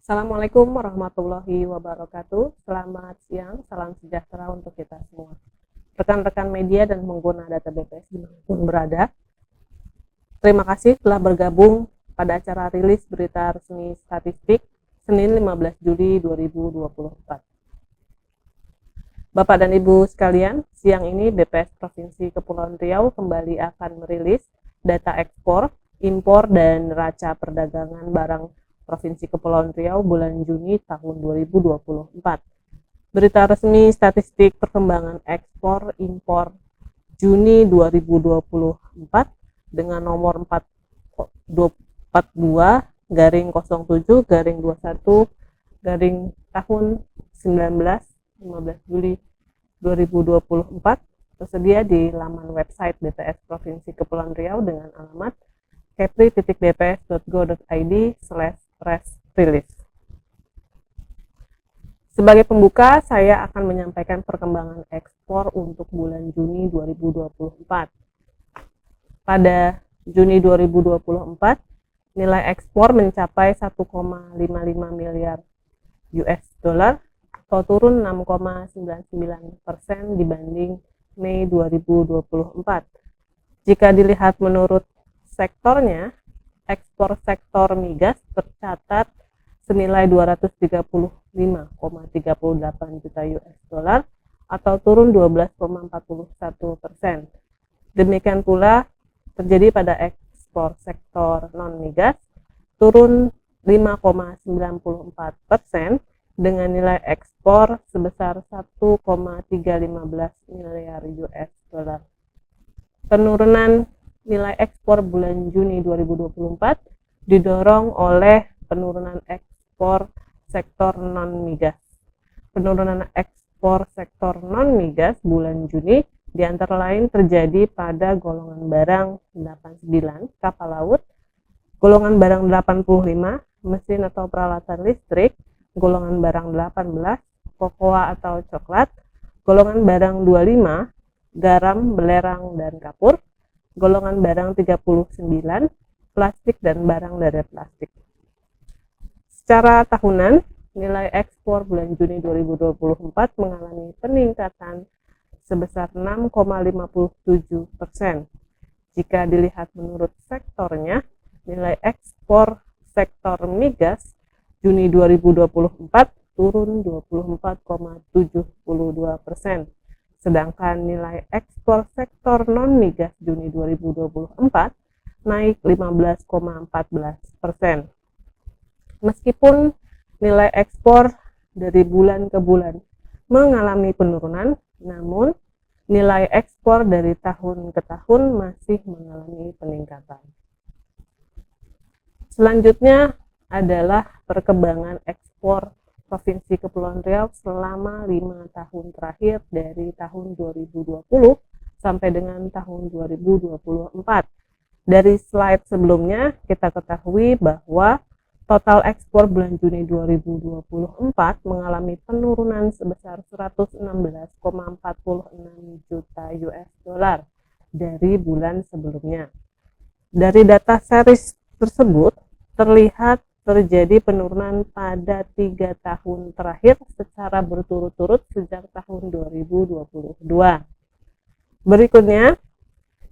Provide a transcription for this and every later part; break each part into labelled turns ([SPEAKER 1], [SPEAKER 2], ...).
[SPEAKER 1] Assalamualaikum warahmatullahi wabarakatuh. Selamat siang, salam sejahtera untuk kita semua. Rekan-rekan media dan pengguna data BPS dimanapun berada, terima kasih telah bergabung pada acara rilis berita resmi statistik Senin 15 Juli 2024. Bapak dan Ibu sekalian, siang ini BPS Provinsi Kepulauan Riau kembali akan merilis data ekspor, impor, dan neraca perdagangan barang Provinsi Kepulauan Riau bulan Juni tahun 2024. Berita resmi statistik perkembangan ekspor impor Juni 2024 dengan nomor 42-07-21 15 Juli 2024 tersedia di laman website BPS Provinsi Kepulauan Riau dengan alamat kepri.bps.go.id/press release. Sebagai pembuka, saya akan menyampaikan perkembangan ekspor untuk bulan Juni 2024. Pada Juni 2024, nilai ekspor mencapai 1,55 miliar US dollar atau turun 6,99% dibanding Mei 2024. Jika dilihat menurut sektornya, ekspor sektor migas tercatat senilai 235,38 juta US dollar atau turun 12,41%. Demikian pula terjadi pada ekspor sektor non-migas, turun 5,94% dengan nilai ekspor sebesar 1,315 miliar US dollar. Penurunan nilai ekspor bulan Juni 2024 didorong oleh penurunan ekspor sektor non-migas. Penurunan ekspor sektor non-migas bulan Juni di antara lain terjadi pada golongan barang 89 kapal laut, golongan barang 85 mesin atau peralatan listrik, golongan barang 18 kokoa atau coklat, golongan barang 25 garam, belerang, dan kapur, golongan barang 39 plastik dan barang dari plastik. Secara tahunan, nilai ekspor bulan Juni 2024 mengalami peningkatan sebesar 6,57%. Jika dilihat menurut sektornya, nilai ekspor sektor migas Juni 2024 turun 24,72%. Sedangkan nilai ekspor sektor non-migas Juni 2024 naik 15,14%. Meskipun nilai ekspor dari bulan ke bulan mengalami penurunan, namun nilai ekspor dari tahun ke tahun masih mengalami peningkatan. Selanjutnya adalah perkembangan ekspor Provinsi Kepulauan Riau selama 5 tahun terakhir dari tahun 2020 sampai dengan tahun 2024. Dari slide sebelumnya kita ketahui bahwa total ekspor bulan Juni 2024 mengalami penurunan sebesar 116,46 juta US dollar dari bulan sebelumnya. Dari data series tersebut terlihat terjadi penurunan pada 3 tahun terakhir secara berturut-turut sejak tahun 2022. Berikutnya,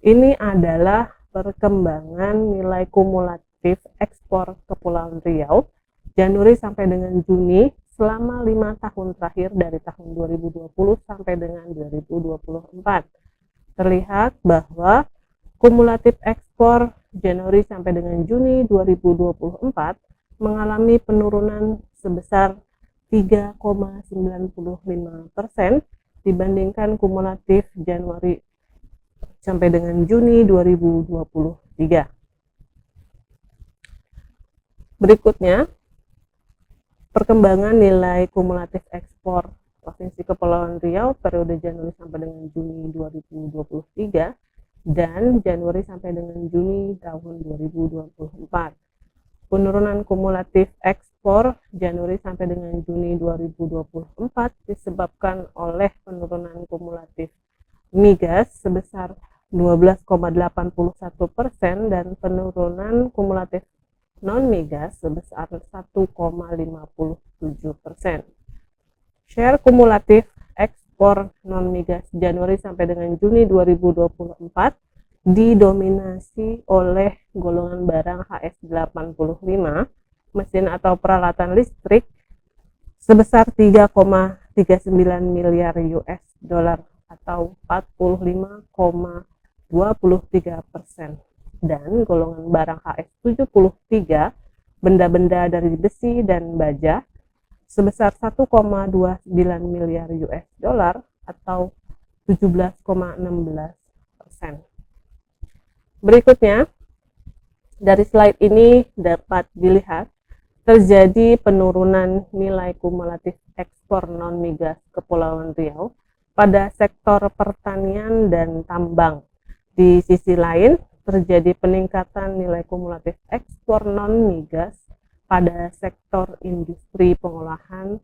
[SPEAKER 1] ini adalah perkembangan nilai kumulatif ekspor Kepulauan Riau Januari sampai dengan Juni selama 5 tahun terakhir dari tahun 2020 sampai dengan 2024. Terlihat bahwa kumulatif ekspor Januari sampai dengan Juni 2024 mengalami penurunan sebesar 3,95% dibandingkan kumulatif Januari sampai dengan Juni 2023. Berikutnya, perkembangan nilai kumulatif ekspor Provinsi Kepulauan Riau periode Januari sampai dengan Juni 2023 dan Januari sampai dengan Juni tahun 2024. Penurunan kumulatif ekspor Januari sampai dengan Juni 2024 disebabkan oleh penurunan kumulatif migas sebesar 12,81% dan penurunan kumulatif non-migas sebesar 1,57%. Share kumulatif ekspor non-migas Januari sampai dengan Juni 2024 didominasi oleh golongan barang HS85, mesin atau peralatan listrik sebesar 3,39 miliar US dollar atau 45,23%, dan golongan barang HS73, benda-benda dari besi dan baja, sebesar 1,29 miliar US dollar atau 17,16%. Berikutnya, dari slide ini dapat dilihat terjadi penurunan nilai kumulatif ekspor non-migas Kepulauan Riau pada sektor pertanian dan tambang. Di sisi lain, terjadi peningkatan nilai kumulatif ekspor non-migas pada sektor industri pengolahan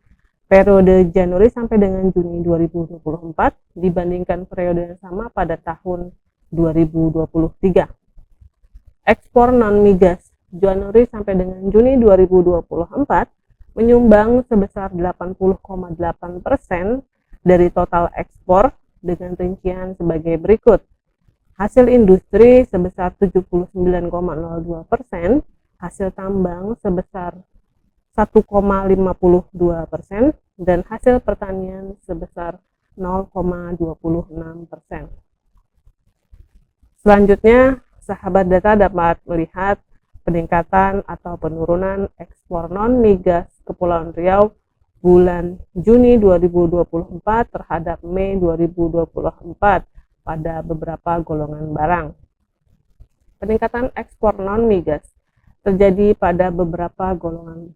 [SPEAKER 1] periode Januari sampai dengan Juni 2024 dibandingkan periode yang sama pada tahun 2023. Ekspor non-migas Januari sampai dengan Juni 2024 menyumbang sebesar 80,8% dari total ekspor dengan rincian sebagai berikut. Hasil industri sebesar 79,02%, hasil tambang sebesar 1,52%, dan hasil pertanian sebesar 0,26%. Selanjutnya, sahabat data dapat melihat peningkatan atau penurunan ekspor non-migas Kepulauan Riau bulan Juni 2024 terhadap Mei 2024 pada beberapa golongan barang. Peningkatan ekspor non-migas terjadi pada beberapa golongan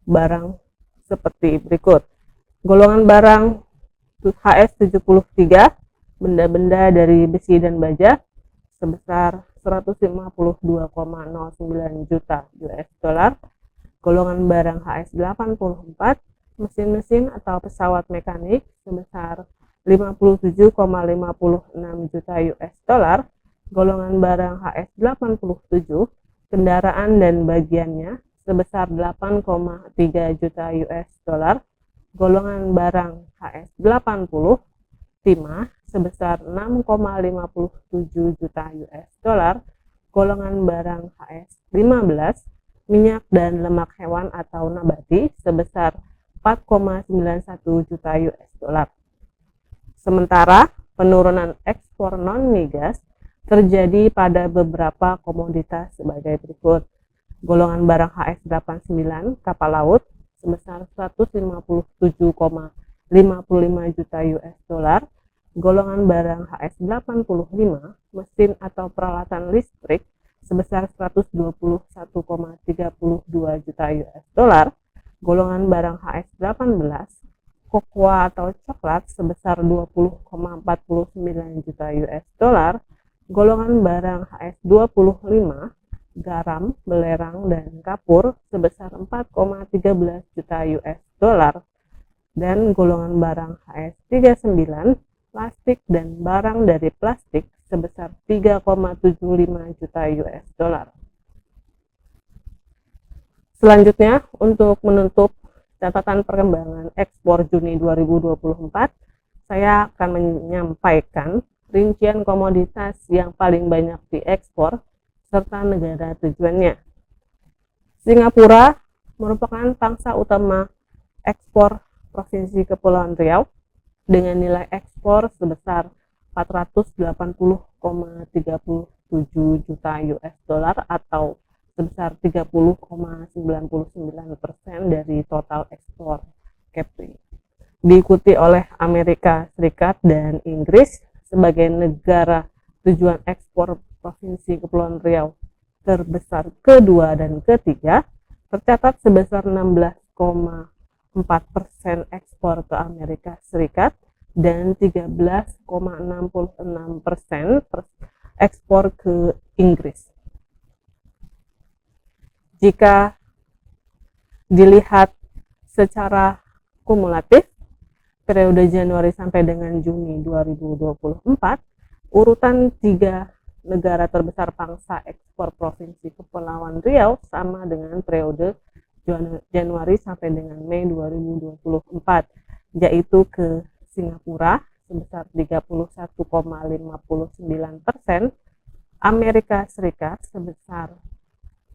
[SPEAKER 1] barang seperti berikut. Golongan barang HS73, benda-benda dari besi dan baja, sebesar 152,09 juta US dollar. Golongan barang HS84, mesin-mesin atau pesawat mekanik, sebesar 57,56 juta US dollar. Golongan barang HS87, kendaraan dan bagiannya, sebesar 8,3 juta US dollar. Golongan barang HS80, timah, sebesar 6,57 juta US dollar. Golongan barang HS15, minyak dan lemak hewan atau nabati, sebesar 4,91 juta US dollar. Sementara penurunan ekspor non-migas terjadi pada beberapa komoditas sebagai berikut. Golongan barang HS89, kapal laut, sebesar 157,55 juta US dollar. Golongan barang HS85, mesin atau peralatan listrik, sebesar 121,32 juta US dollar. Golongan barang HS18, kokoa atau coklat, sebesar 20,49 juta US dollar. Golongan barang HS25, garam, belerang, dan kapur, sebesar 4,13 juta US dollar. Dan golongan barang HS39, plastik dan barang dari plastik, sebesar 3,75 juta US dollar. Selanjutnya, untuk menutup catatan perkembangan ekspor Juni 2024, saya akan menyampaikan rincian komoditas yang paling banyak diekspor serta negara tujuannya. Singapura merupakan pangsa utama ekspor Provinsi Kepulauan Riau dengan nilai ekspor sebesar 480,37 juta US dollar atau sebesar 30,99% dari total ekspor Kepri. Diikuti oleh Amerika Serikat dan Inggris sebagai negara tujuan ekspor Provinsi Kepulauan Riau terbesar kedua dan ketiga, tercatat sebesar 16,4% ekspor ke Amerika Serikat dan 13,66% ekspor ke Inggris. Jika dilihat secara kumulatif, periode Januari sampai dengan Juni 2024, urutan 3 negara terbesar pangsa ekspor Provinsi Kepulauan Riau sama dengan periode Januari sampai dengan Mei 2024, yaitu ke Singapura sebesar 31,59%, Amerika Serikat sebesar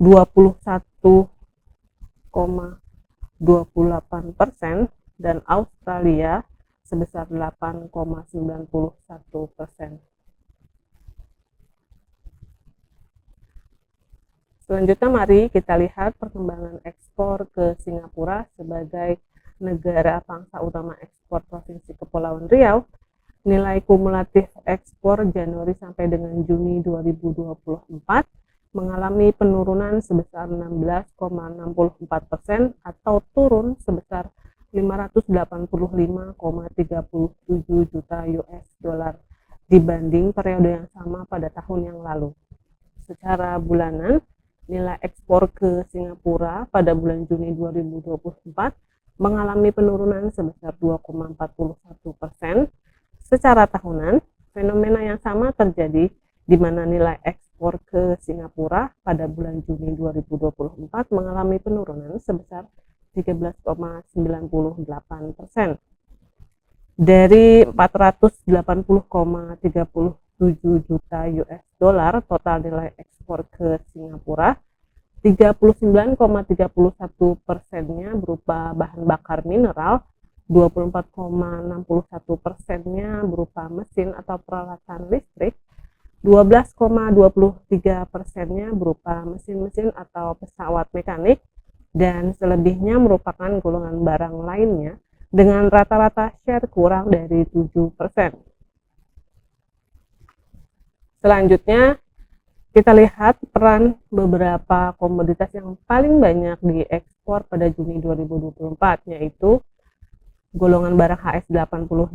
[SPEAKER 1] 21,28%, dan Australia sebesar 8,91%. Selanjutnya mari kita lihat perkembangan ekspor ke Singapura sebagai negara pangsa utama ekspor Provinsi Kepulauan Riau. Nilai kumulatif ekspor Januari sampai dengan Juni 2024 mengalami penurunan sebesar 16,64% atau turun sebesar 585,37 juta US dollar dibanding periode yang sama pada tahun yang lalu. Secara bulanan, nilai ekspor ke Singapura pada bulan Juni 2024 mengalami penurunan sebesar 2,41%. Secara tahunan, fenomena yang sama terjadi di mana nilai ekspor ke Singapura pada bulan Juni 2024 mengalami penurunan sebesar 13,98%. Dari 480,37 juta US dollar total nilai ekspor ke Singapura, 39,31%-nya berupa bahan bakar mineral, 24,61%-nya berupa mesin atau peralatan listrik, 12,23%-nya berupa mesin-mesin atau pesawat mekanik, dan selebihnya merupakan golongan barang lainnya dengan rata-rata share kurang dari 7%. Selanjutnya, kita lihat peran beberapa komoditas yang paling banyak diekspor pada Juni 2024, yaitu golongan barang HS85,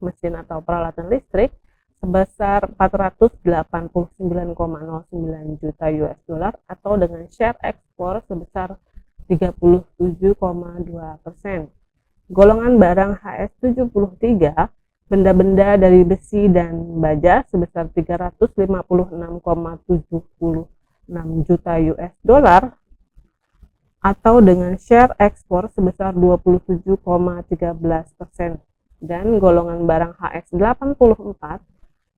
[SPEAKER 1] mesin atau peralatan listrik, sebesar 489,09 juta US dollar atau dengan share ekspor sebesar 37,2%. Golongan barang HS73, benda-benda dari besi dan baja sebesar 356,76 juta US dollar atau dengan share ekspor sebesar 27,13%, dan golongan barang HS84,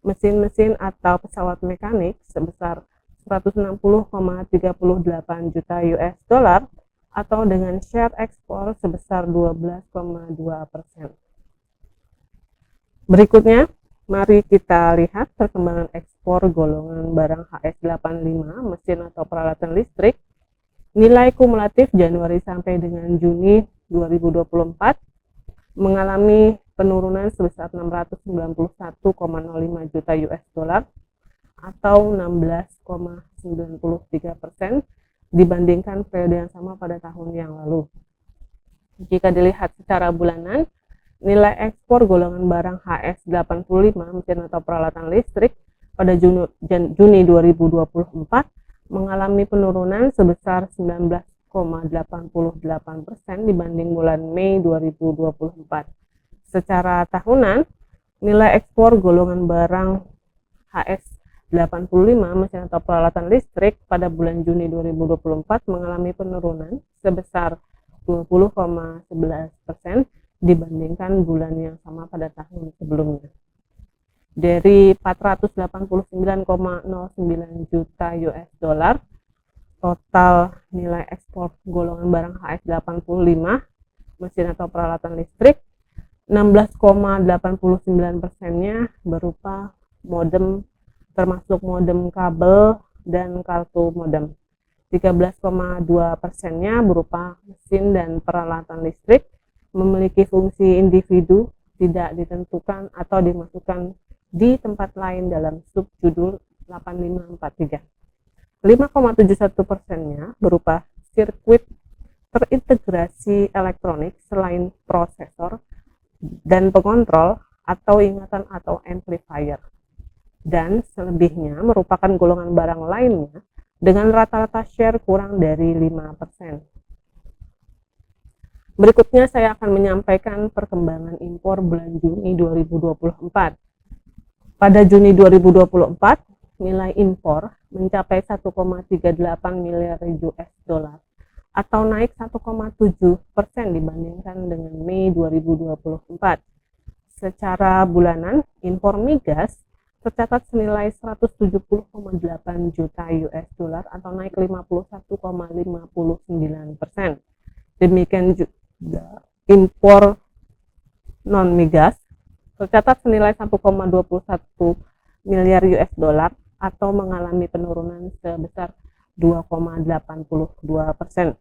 [SPEAKER 1] mesin-mesin atau pesawat mekanik sebesar 160,38 juta US dollar atau dengan share ekspor sebesar 12,2%. Berikutnya, mari kita lihat perkembangan ekspor golongan barang HS85, mesin atau peralatan listrik. Nilai kumulatif Januari sampai dengan Juni 2024 mengalami penurunan sebesar 691,05 juta US dollar atau 16,93% dibandingkan periode yang sama pada tahun yang lalu. Jika dilihat secara bulanan, nilai ekspor golongan barang HS85, mesin atau peralatan listrik pada Juni 2024 mengalami penurunan sebesar 19,88% dibanding bulan Mei 2024. Secara tahunan, nilai ekspor golongan barang HS85, mesin atau peralatan listrik pada bulan Juni 2024 mengalami penurunan sebesar 20,11% dibandingkan bulan yang sama pada tahun sebelumnya. Dari 489,09 juta US dollar, total nilai ekspor golongan barang HS85, mesin atau peralatan listrik, 16,89%-nya berupa modem termasuk modem kabel dan kartu modem. 13,2%-nya berupa mesin dan peralatan listrik memiliki fungsi individu tidak ditentukan atau dimasukkan di tempat lain dalam subjudul 8543. 5,71%-nya berupa sirkuit terintegrasi elektronik selain prosesor dan pengontrol atau ingatan atau amplifier, dan selebihnya merupakan golongan barang lainnya dengan rata-rata share kurang dari 5%. Berikutnya saya akan menyampaikan perkembangan impor bulan Juni 2024. Pada Juni 2024, nilai impor mencapai 1,38 miliar US dollar atau naik 1,7% dibandingkan dengan Mei 2024. Secara bulanan, impor migas tercatat senilai 170,8 juta US dollar atau naik 51,59%. Demikian juga impor non migas tercatat senilai 1,21 miliar US dollar atau mengalami penurunan sebesar 2,82%.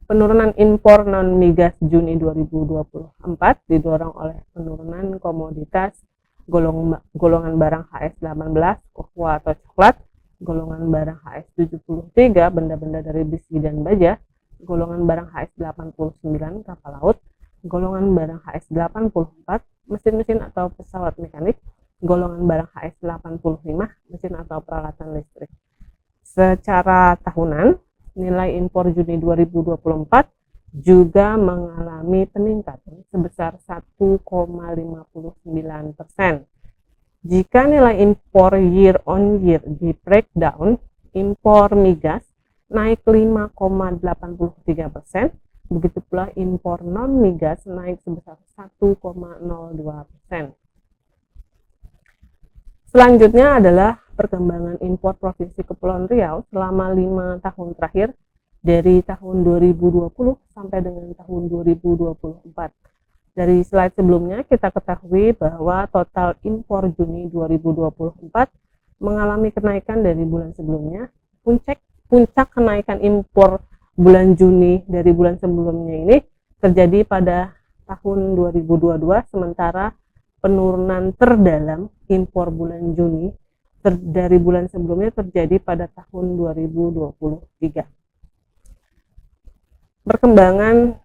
[SPEAKER 1] Penurunan impor non-migas Juni 2024 didorong oleh penurunan komoditas golongan barang HS18, cocoa atau coklat, golongan barang HS73, benda-benda dari besi dan baja, golongan barang HS89, kapal laut, golongan barang HS84, mesin-mesin atau pesawat mekanik, golongan barang HS85, mesin atau peralatan listrik. Secara tahunan, nilai impor Juni 2024 juga mengalami peningkatan sebesar 1,59%. Jika nilai impor year on year di breakdown, impor migas naik 5,83%, begitu pula impor non migas naik sebesar 1,02%. Selanjutnya adalah perkembangan impor Provinsi Kepulauan Riau selama 5 tahun terakhir dari tahun 2020 sampai dengan tahun 2024. Dari slide sebelumnya kita ketahui bahwa total impor Juni 2024 mengalami kenaikan dari bulan sebelumnya. Puncak kenaikan impor bulan Juni dari bulan sebelumnya ini terjadi pada tahun 2022, sementara penurunan terdalam impor bulan Juni dari bulan sebelumnya terjadi pada tahun 2023. Perkembangan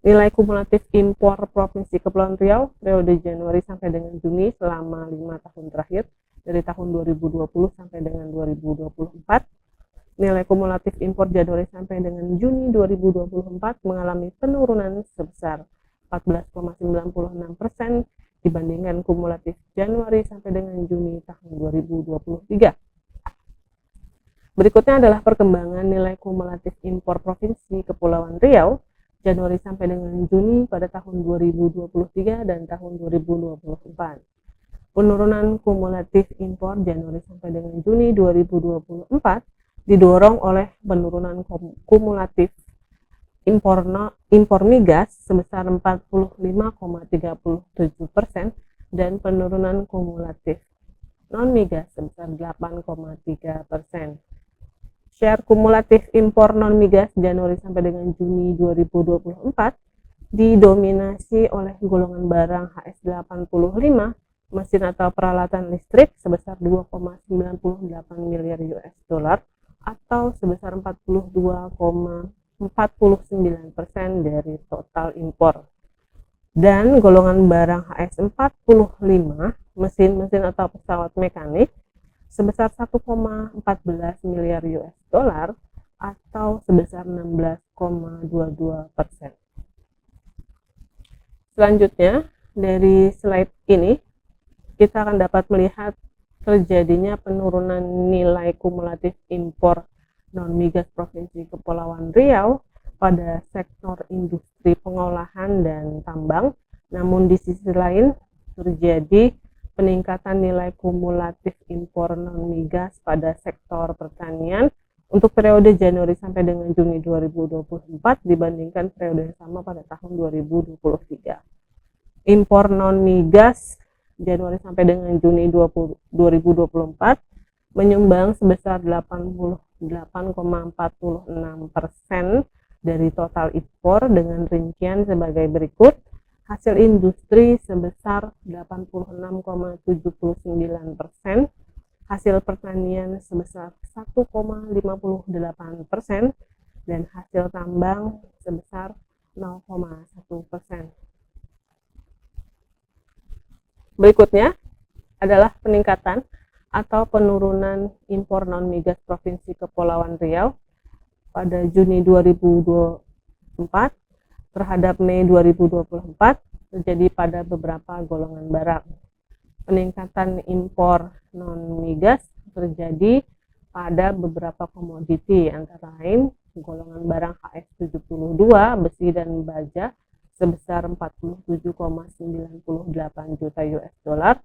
[SPEAKER 1] nilai kumulatif impor Provinsi Kepulauan Riau periode Januari sampai dengan Juni selama 5 tahun terakhir dari tahun 2020 sampai dengan 2024. Nilai kumulatif impor Januari sampai dengan Juni 2024 mengalami penurunan sebesar 14,96% dibandingkan kumulatif Januari sampai dengan Juni tahun 2023. Berikutnya adalah perkembangan nilai kumulatif impor Provinsi Kepulauan Riau Januari sampai dengan Juni pada tahun 2023 dan tahun 2024. Penurunan kumulatif impor Januari sampai dengan Juni 2024 didorong oleh penurunan kumulatif impor migas sebesar 45,37% dan penurunan kumulatif non migas sebesar 8,3%. Share kumulatif impor non migas Januari sampai dengan Juni 2024 didominasi oleh golongan barang HS85, mesin atau peralatan listrik sebesar 2,98 miliar US dollar atau sebesar 42,49% dari total impor, dan golongan barang HS45, mesin-mesin atau pesawat mekanik sebesar 1,14 miliar US dollar atau sebesar 16,22%. Selanjutnya, dari slide ini kita akan dapat melihat terjadinya penurunan nilai kumulatif impor non-migas Provinsi Kepulauan Riau pada sektor industri pengolahan dan tambang. Namun di sisi lain terjadi peningkatan nilai kumulatif impor non-migas pada sektor pertanian untuk periode Januari sampai dengan Juni 2024 dibandingkan periode yang sama pada tahun 2023. Impor non-migas Januari sampai dengan Juni 2024 menyumbang sebesar 88,46% dari total impor dengan rincian sebagai berikut. Hasil industri sebesar 86,79%, hasil pertanian sebesar 1,58%, dan hasil tambang sebesar 0,1%. Berikutnya adalah peningkatan atau penurunan impor non-migas Provinsi Kepulauan Riau pada Juni 2024 terhadap Mei 2024 terjadi pada beberapa golongan barang. Peningkatan impor non migas terjadi pada beberapa komoditi, antara lain golongan barang HS72 besi dan baja sebesar 47,98 juta US dollar,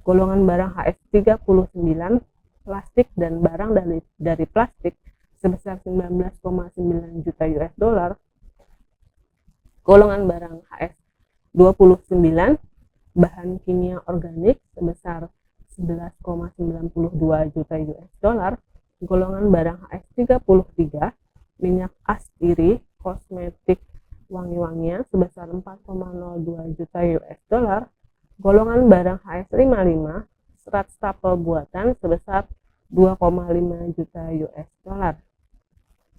[SPEAKER 1] golongan barang HS39 plastik dan barang dari plastik sebesar 19,9 juta US dollar, golongan barang HS29 bahan kimia organik sebesar 11,92 juta US dollar, golongan barang HS33 minyak astiri kosmetik wangi-wangian sebesar 4,02 juta US dollar, golongan barang HS55 serat stapel buatan sebesar 2,5 juta US dollar.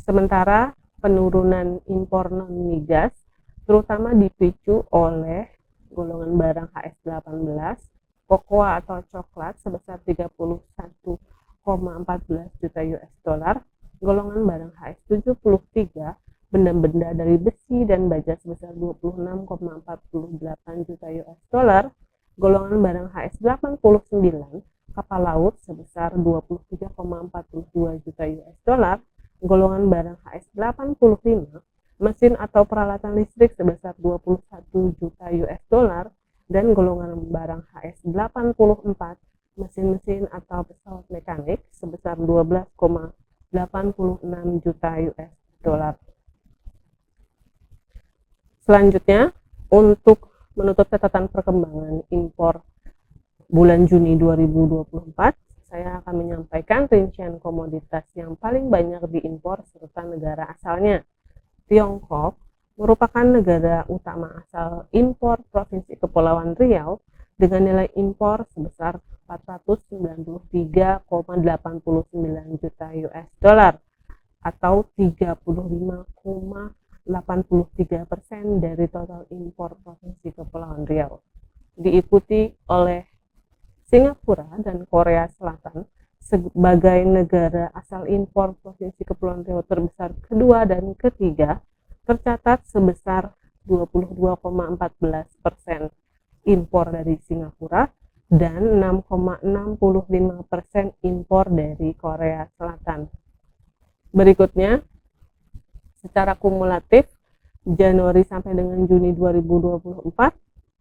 [SPEAKER 1] Sementara penurunan impor non migas terutama dipicu oleh golongan barang HS18 kokoa atau coklat sebesar 31,14 juta US dollar, golongan barang HS73 benda-benda dari besi dan baja sebesar 26,48 juta US dollar, golongan barang HS89 kapal laut sebesar 23,42 juta US dollar, golongan barang HS85 mesin atau peralatan listrik sebesar 21 juta US dollar, dan golongan barang HS84 mesin-mesin atau pesawat mekanik sebesar 12,86 juta US dollar. Selanjutnya, untuk menutup catatan perkembangan impor bulan Juni 2024, saya akan menyampaikan rincian komoditas yang paling banyak diimpor serta negara asalnya. Tiongkok merupakan negara utama asal impor Provinsi Kepulauan Riau dengan nilai impor sebesar 493,89 juta US dollar atau 35,83% dari total impor Provinsi Kepulauan Riau. Diikuti oleh Singapura dan Korea Selatan sebagai negara asal impor Provinsi Kepulauan Riau terbesar kedua dan ketiga, tercatat sebesar 22,14% impor dari Singapura dan 6,65% impor dari Korea Selatan. Berikutnya, secara kumulatif Januari sampai dengan Juni 2024,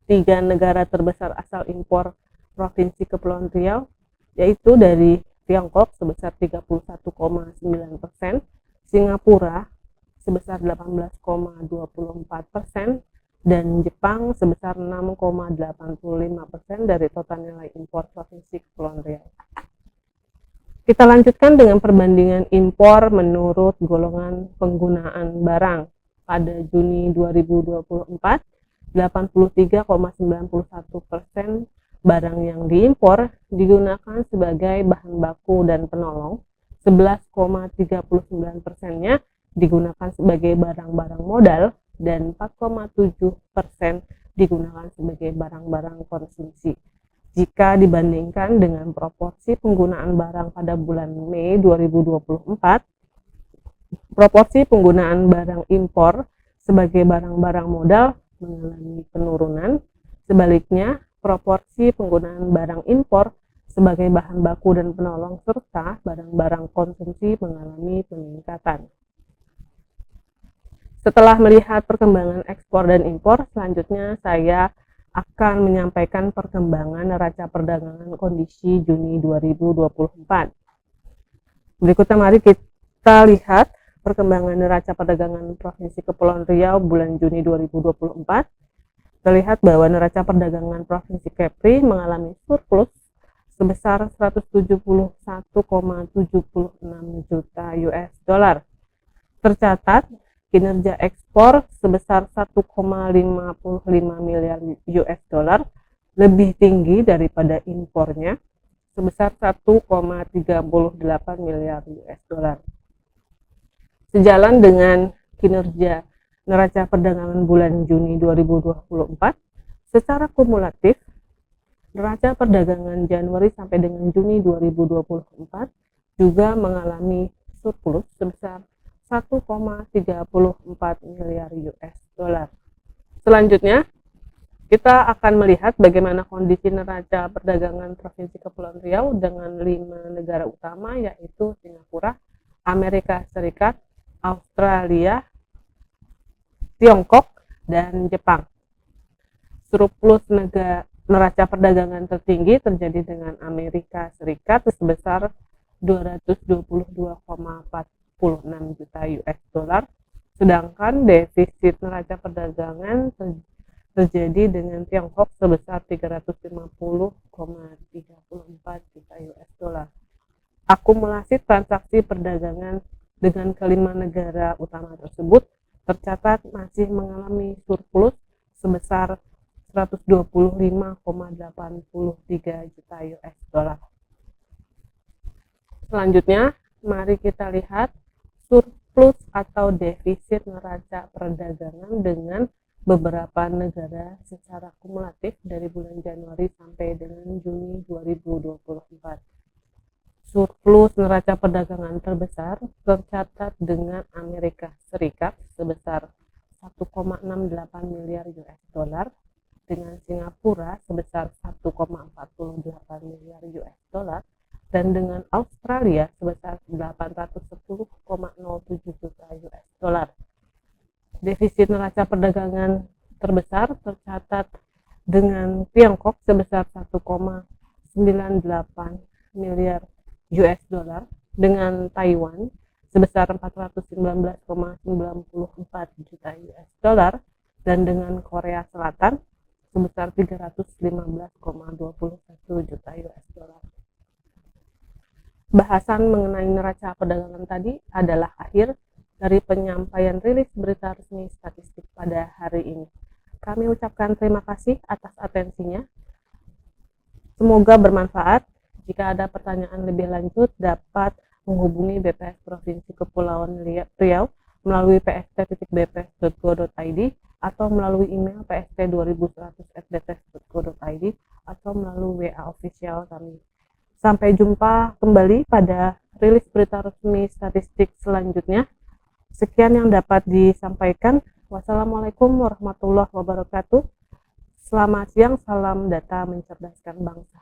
[SPEAKER 1] tiga negara terbesar asal impor Provinsi Kepulauan Riau yaitu dari Tiongkok sebesar 31,9%, Singapura sebesar 18,24%, dan Jepang sebesar 6,85% dari total nilai impor Provinsi Kepulauan Riau. Kita lanjutkan dengan perbandingan impor menurut golongan penggunaan barang. Pada Juni 2024, 83,91% barang yang diimpor digunakan sebagai bahan baku dan penolong, 11,39%-nya digunakan sebagai barang-barang modal, dan 4,7% digunakan sebagai barang-barang konsumsi. Jika dibandingkan dengan proporsi penggunaan barang pada bulan Mei 2024, proporsi penggunaan barang impor sebagai barang-barang modal mengalami penurunan. Sebaliknya, proporsi penggunaan barang impor sebagai bahan baku dan penolong serta barang-barang konsumsi mengalami peningkatan. Setelah melihat perkembangan ekspor dan impor, selanjutnya saya akan menyampaikan perkembangan neraca perdagangan kondisi Juni 2024. Berikutnya mari kita lihat perkembangan neraca perdagangan Provinsi Kepulauan Riau bulan Juni 2024. Terlihat bahwa neraca perdagangan Provinsi Kepri mengalami surplus sebesar 171,76 juta US dollar. Tercatat kinerja ekspor sebesar 1,55 miliar US dollar, lebih tinggi daripada impornya sebesar 1,38 miliar US dollar. Sejalan dengan kinerja neraca perdagangan bulan Juni 2024, secara kumulatif neraca perdagangan Januari sampai dengan Juni 2024 juga mengalami surplus sebesar 1,34 miliar US dollar. Selanjutnya, Kita akan melihat bagaimana kondisi neraca perdagangan Provinsi Kepulauan Riau dengan 5 negara utama, yaitu Singapura, Amerika Serikat, Australia, Tiongkok, dan Jepang. Surplus neraca perdagangan tertinggi terjadi dengan Amerika Serikat sebesar 222,46 juta US dollar, sedangkan defisit neraca perdagangan terjadi dengan Tiongkok sebesar 350,34 juta US dollar. Akumulasi transaksi perdagangan dengan kelima negara utama tersebut tercatat masih mengalami surplus sebesar 125,83 juta US dollar. Selanjutnya, mari kita lihat surplus atau defisit neraca perdagangan dengan beberapa negara secara kumulatif dari bulan Januari sampai dengan Juni 2024. Surplus neraca perdagangan terbesar tercatat dengan Amerika Serikat sebesar 1,68 miliar US dollar, dengan Singapura sebesar 1,48 miliar US dollar, dan dengan Australia sebesar 810,07 juta US dollar. Defisit neraca perdagangan terbesar tercatat dengan Tiongkok sebesar 1,98 miliar US dollar, dengan Taiwan sebesar 419,94 juta US dollar, dan dengan Korea Selatan sebesar 315,21 juta US dollar. Bahasan mengenai neraca perdagangan tadi adalah akhir dari penyampaian rilis berita resmi statistik pada hari ini. Kami ucapkan terima kasih atas atensinya. Semoga bermanfaat. Jika ada pertanyaan lebih lanjut, dapat menghubungi BPS Provinsi Kepulauan Riau melalui pst.bps.go.id atau melalui email pst2100@bps.go.id atau melalui WA official kami. Sampai jumpa kembali pada rilis berita resmi statistik selanjutnya. Sekian yang dapat disampaikan. Wassalamualaikum warahmatullahi wabarakatuh. Selamat siang, salam data mencerdaskan bangsa.